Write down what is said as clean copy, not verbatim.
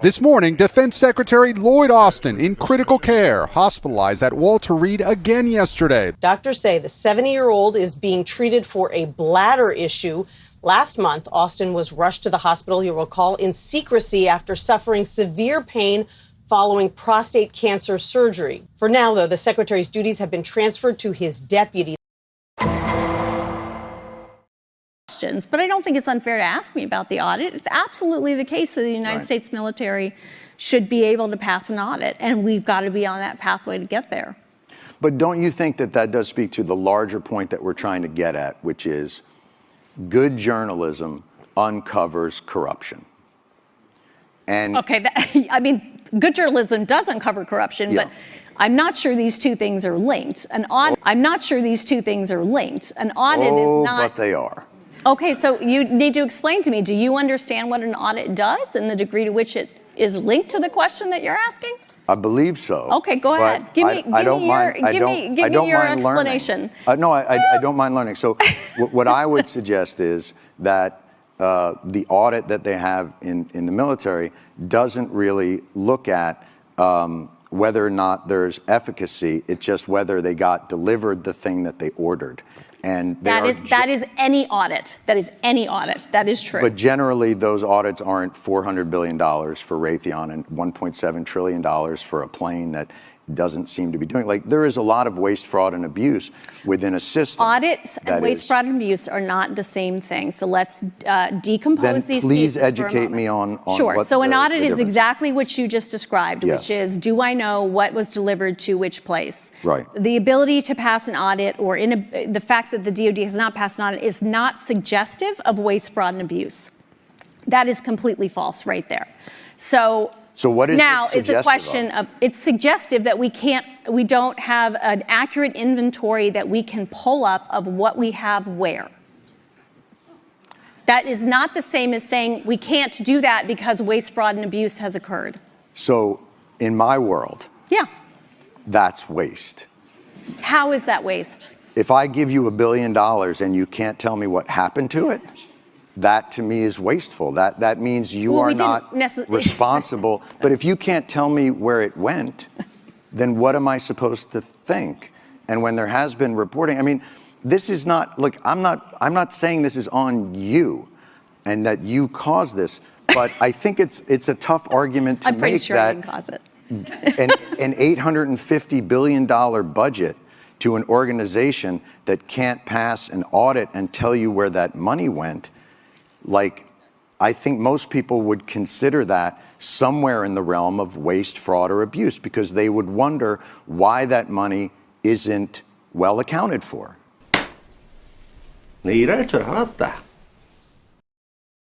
This morning, Defense Secretary Lloyd Austin in critical care, hospitalized at Walter Reed again yesterday. Doctors say the 70-year-old is being treated for a bladder issue. Last month, Austin was rushed to the hospital, you'll recall, in secrecy after suffering severe pain following prostate cancer surgery. For now, though, the secretary's duties have been transferred to his deputy. But I don't think it's unfair to ask me about the audit. It's absolutely the case that the United States military should be able to pass an audit, and we've got to be on that pathway to get there. But don't you think that that does speak to the larger point that we're trying to get at, which is good journalism uncovers corruption? And okay, I mean, good journalism does uncover corruption, but I'm not sure these two things are linked. I'm not sure these two things are linked. An audit is not. But they are. Okay, so you need to explain to me, do you understand what an audit does and the degree to which it is linked to the question that you're asking? I believe so. Okay, go ahead. Give me your explanation. No, I don't mind learning. So what I would suggest is that the audit that they have in the military doesn't really look at whether or not there's efficacy. It's just whether they got delivered the thing that they ordered. And that is any audit. That is any audit. That is true. But generally, those audits aren't $400 billion for Raytheon and $1.7 trillion for a plane that doesn't seem to be doing. Like, there is a lot of waste, fraud, and abuse within a system. Audits and waste, fraud, and abuse are not the same thing. So let's decompose these pieces. Then please educate me on sure. What so an audit is is exactly what you just described, which is, do I know what was delivered to which place? Right. The ability to pass an audit or the fact that the DoD has not passed an audit is not suggestive of waste, fraud, and abuse. That is completely false right there. So what is now it it's a question of it's suggestive that we don't have an accurate inventory that we can pull up of what we have where. That is not the same as saying we can't do that because waste, fraud, and abuse has occurred. So in my world, that's waste. How is that waste? If I give you $1 billion and you can't tell me what happened to it, that to me is wasteful. That means you are not responsible. But if you can't tell me where it went, then what am I supposed to think? And when there has been reporting, I mean, this is not, look, I'm not saying this is on you and that you caused this, but I think it's a tough argument to I'm pretty make sure that I didn't cause it. an $850 billion budget to an organization that can't pass an audit and tell you where that money went. Like, I think most people would consider that somewhere in the realm of waste, fraud, or abuse, because they would wonder why that money isn't well accounted for. 네 일할 줄 알았다.